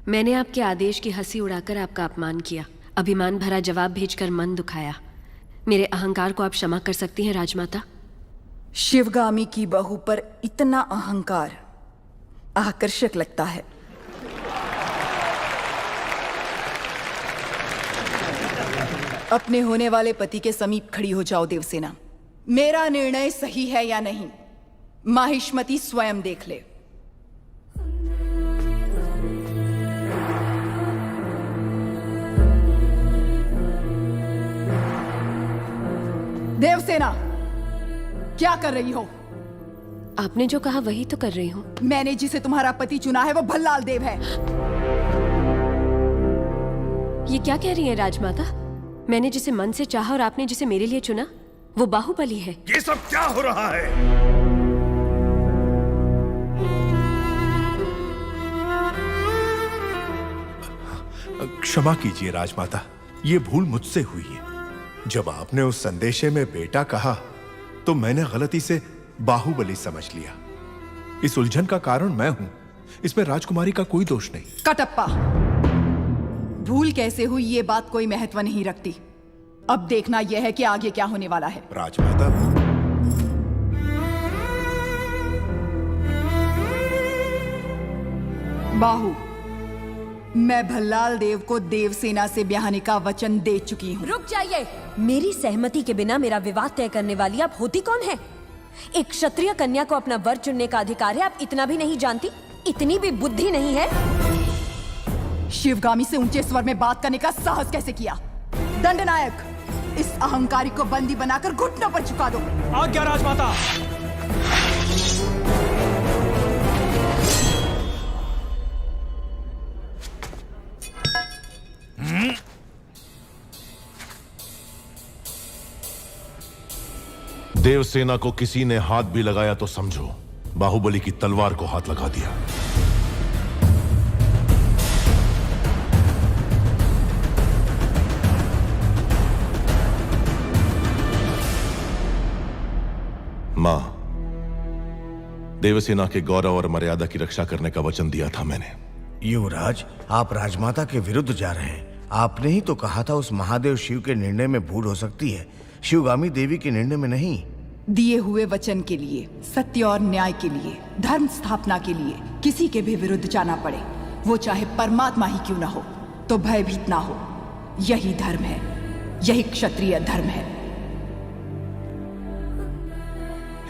मैंने आपके आदेश की हंसी उड़ाकर आपका अपमान किया, अभिमान भरा जवाब भेजकर मन दुखाया। मेरे अहंकार को आप क्षमा कर सकती हैं राजमाता? शिवगामी की बहू पर इतना अहंकार आकर्षक लगता है। अपने होने वाले पति के समीप खड़ी हो जाओ देवसेना। मेरा निर्णय सही है या नहीं, माहिष्मति स्वयं देख ले। देवसेना, क्या कर रही हो? आपने जो कहा वही तो कर रही हूँ। मैंने जिसे तुम्हारा पति चुना है वो भल्लाल देव है। ये क्या कह रही हैं राजमाता? मैंने जिसे मन से चाहा और आपने जिसे मेरे लिए चुना वो बाहुबली है। ये सब क्या हो रहा है? क्षमा कीजिए राजमाता, ये भूल मुझसे हुई है। जब आपने उस संदेशे में बेटा कहा तो मैंने गलती से बाहुबली समझ लिया। इस उलझन का कारण मैं हूं, इसमें राजकुमारी का कोई दोष नहीं। कटप्पा, भूल कैसे हुई ये बात कोई महत्व नहीं रखती। अब देखना यह है कि आगे क्या होने वाला है। राजमाता, बाहु, मैं भल्लाल देव को देवसेना से ब्याहने का वचन दे चुकी हूँ। रुक जाइए। मेरी सहमति के बिना मेरा विवाह तय करने वाली आप होती कौन है? एक क्षत्रिय कन्या को अपना वर चुनने का अधिकार है, आप इतना भी नहीं जानती? इतनी भी बुद्धि नहीं है? शिवगामी से ऊंचे स्वर में बात करने का साहस कैसे किया? दंडनायक, इस अहंकारी को बंदी बनाकर घुटनों पर झुका दो। आज्ञा राजमाता। देवसेना को किसी ने हाथ भी लगाया तो समझो बाहुबली की तलवार को हाथ लगा दिया। मां, देवसेना के गौरव और मर्यादा की रक्षा करने का वचन दिया था मैंने। युवराज, आप राजमाता के विरुद्ध जा रहे हैं। आपने ही तो कहा था उस महादेव शिव के निर्णय में भूल हो सकती है, शिवगामी देवी के निर्णय में नहीं। दिए हुए वचन के लिए, सत्य और न्याय के लिए, धर्म स्थापना के लिए किसी के भी विरुद्ध जाना पड़े, वो चाहे परमात्मा ही क्यों ना हो, तो भयभीत ना हो। यही धर्म है, यही क्षत्रिय धर्म है।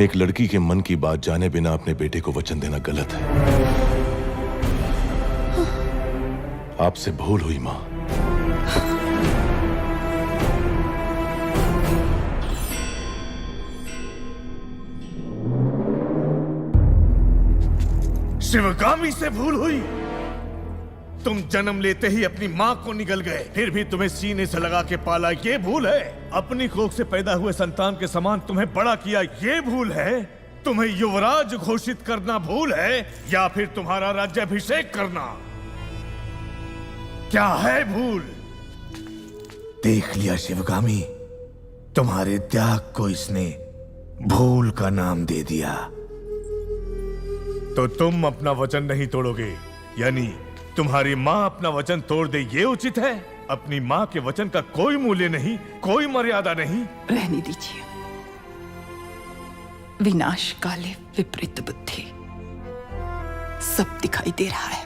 एक लड़की के मन की बात जाने बिना अपने बेटे को वचन देना गलत है। आपसे भूल हुई मां। शिवगामी से भूल हुई? तुम जन्म लेते ही अपनी मां को निगल गए, फिर भी तुम्हें सीने से लगा के पाला, ये भूल है? अपनी कोख से पैदा हुए संतान के समान तुम्हें बड़ा किया, ये भूल है? तुम्हें युवराज घोषित करना भूल है, या फिर तुम्हारा राज्याभिषेक करना? क्या है भूल? देख लिया शिवगामी, तुम्हारे त्याग को इसने भूल का नाम दे दिया। तो तुम अपना वचन नहीं तोड़ोगे, यानी तुम्हारी मां अपना वचन तोड़ दे, ये उचित है? अपनी मां के वचन का कोई मूल्य नहीं, कोई मर्यादा नहीं। रहने दीजिए। विनाश काले विपरीत बुद्धि, सब दिखाई दे रहा है।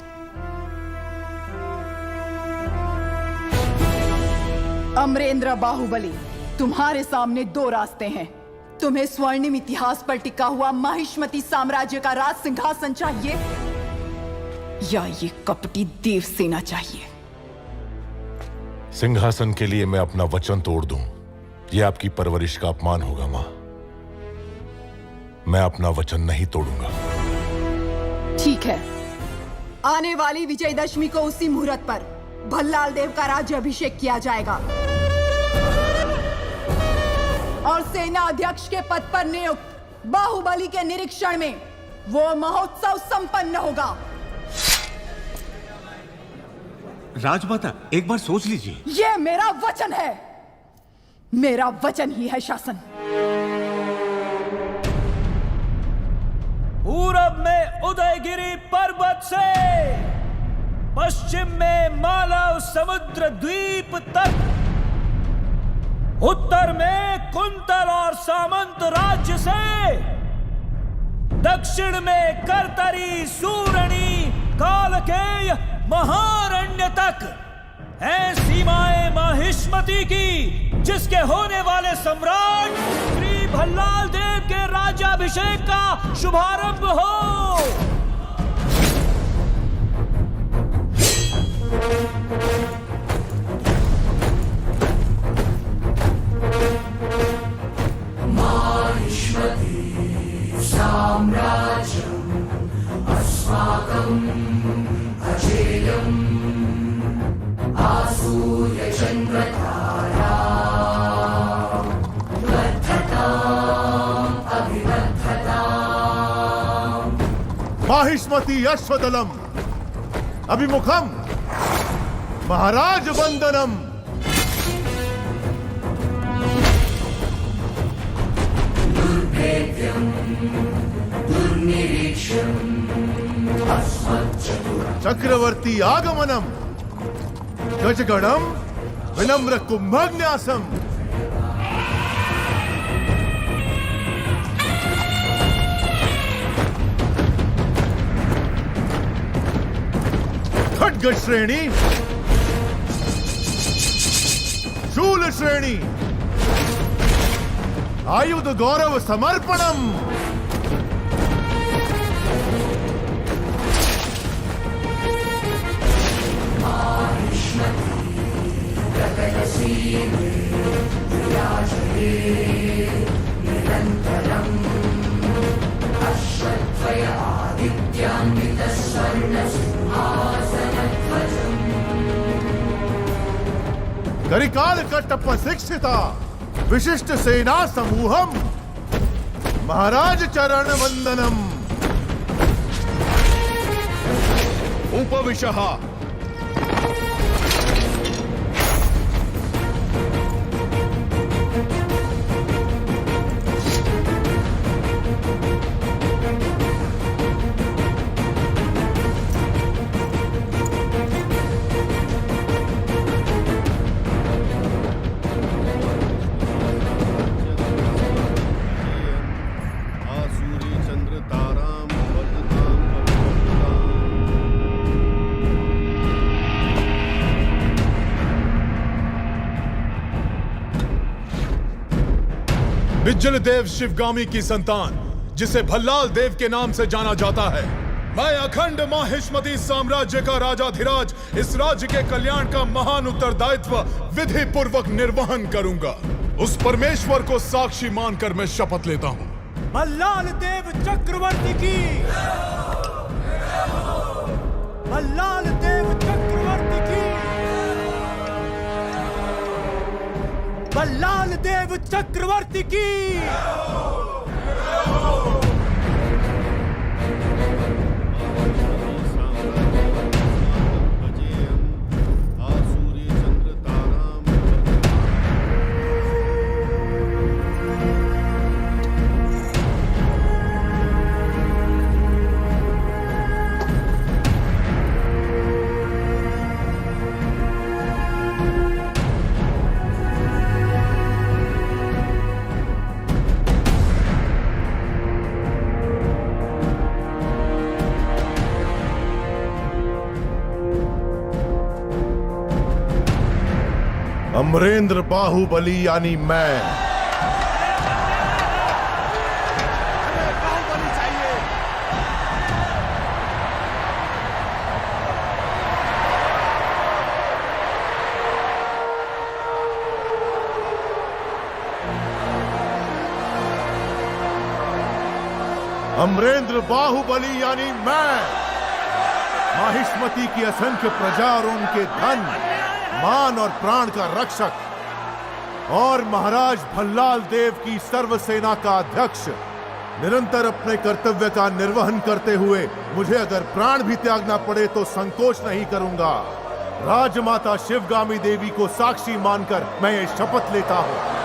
अमरेंद्र बाहुबली, तुम्हारे सामने दो रास्ते हैं। तुम्हें स्वर्णिम इतिहास पर टिका हुआ माहिष्मति साम्राज्य का राज सिंहासन चाहिए, या ये कपटी देवसेना चाहिए? सिंहासन के लिए मैं अपना वचन तोड़ दूं, यह आपकी परवरिश का अपमान होगा मां। मैं अपना वचन नहीं तोड़ूंगा। ठीक है, आने वाली विजयदशमी को उसी मुहूर्त पर भल्लाल देव का राज्याभिषेक किया जाएगा और सेना अध्यक्ष के पद पर नियुक्त बाहुबली के निरीक्षण में वो महोत्सव संपन्न होगा। राजमाता, एक बार सोच लीजिए। ये मेरा वचन है, मेरा वचन ही है शासन। पूरब में उदयगिरी पर्वत से पश्चिम में मालव समुद्र द्वीप तक, उत्तर में कुंतल और सामंत राज्य से, दक्षिण में करतरी, सूरणी, कालकेय, महारण्य तक है सीमाएं माहिष्मती की, जिसके होने वाले सम्राट श्री भल्लाल देव के राज्याभिषेक का शुभारंभ हो। माहिष्मती अश्वदलम अभिमुखम महाराज वंदनम। चक्रवर्ती आगमनम गजगणम विनम्र कुंभन्यासम। खड्ग श्रेणी, शूल श्रेणी, आयुध गौरव समर्पणम। करिकाल कट्टप शिक्षिता विशिष्ट सेना समूहम महाराज चरण वंदनम। उपविशः। बिज्जल देव शिवगामी की संतान, जिसे भल्लाल देव के नाम से जाना जाता है, मैं अखंड माहिष्मती साम्राज्य का राजाधिराज इस राज्य के कल्याण का महान उत्तरदायित्व विधि पूर्वक निर्वहन करूंगा। उस परमेश्वर को साक्षी मानकर मैं शपथ लेता हूं। भल्लाल देव चक्रवर्ती की, भल्लाल देव चक्रवर्ती की, भल्लाल देव चक्रवर्ती की। अमरेंद्र बाहुबली यानी मैं अमरेंद्र बाहुबली यानी मैं माहिष्मती की असंख्य प्रजा और उनके धन, मान और प्राण का रक्षक और महाराज भल्लाल देव की सर्व सेना का अध्यक्ष, निरंतर अपने कर्तव्य का निर्वहन करते हुए मुझे अगर प्राण भी त्यागना पड़े तो संकोच नहीं करूंगा। राजमाता शिवगामी देवी को साक्षी मानकर मैं ये शपथ लेता हूं।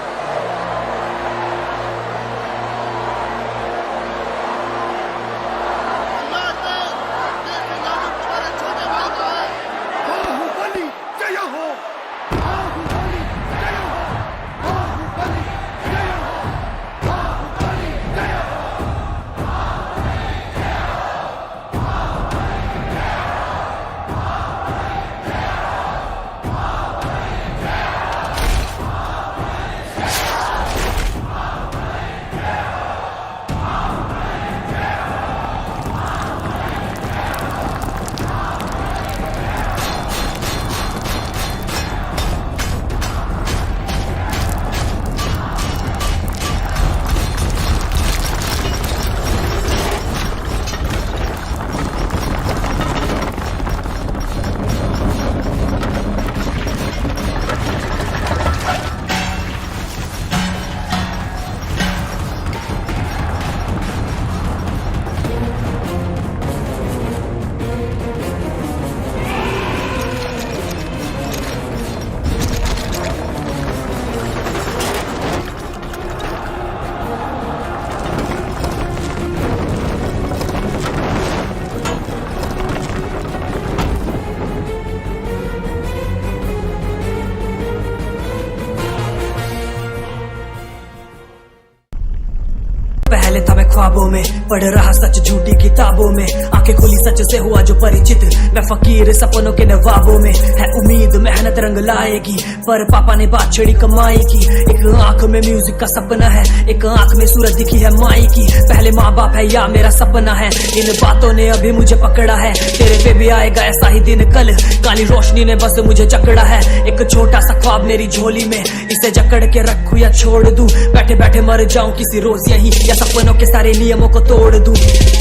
पढ़ रहा सच झूठी किताबों में, आंखें खुली सच से हुआ जो परिचित। मैं फकीर सपनों के नवाबों में, है उम्मीद मेहनत रंग लाएगी, पर पापा ने बात छेड़ी कमाई की। एक आंख में म्यूजिक का सपना है, एक आंख में सूरज दिखी है माई की। पहले माँ बाप है या मेरा सपना है, इन बातों ने अभी मुझे पकड़ा है। तेरे पे भी आएगा ऐसा ही दिन कल, काली रोशनी ने बस मुझे जकड़ा है। एक छोटा सा ख्वाब मेरी झोली में, इसे जकड़ के रखूं या छोड़ दूं। बैठे बैठे मर जाऊं किसी रोज यहीं, या सपनों के सारे नियमों को तोड़ दूं।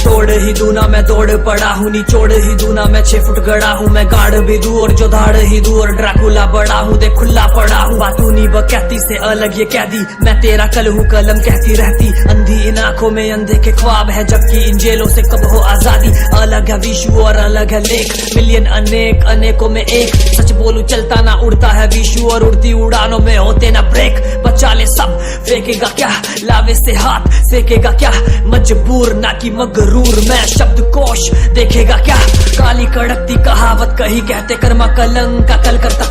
तोड़ ही दूं ना मैं दौड़ पड़ा हूं, निचोड़ ही दूं ना मैं 6 फुट गड़ा हूं। मैं गाड़ भी दूं और जो धाड़ ही दूं, और ड्रैकुला बड़ा हूं दे खुला पड़ा हूं। बातू नी बकैती से अलग ये कैदी, मैं तेरा कल हूं कलम कहती रहती। अंधी इन आंखों में अंधे के ख्वाब है, जबकि इन जेलों से कब हो आजादी। अलग है विशु और अलग है लेख, मिलियन अनेक अनेकों में एक। सच बोलूं चलता ना उड़ता है विशु, और उड़ती उड़ानों में होते ना ब्रेक। बचा ले सब फेंकेगा क्या, लावे से हाथ फेंकेगा क्या। मजबूर ना कि मगरूर मैं, शब्द कोश देखेगा क्या। काली कड़कती कहावत कही कहते कर्मा कलंक का कल करता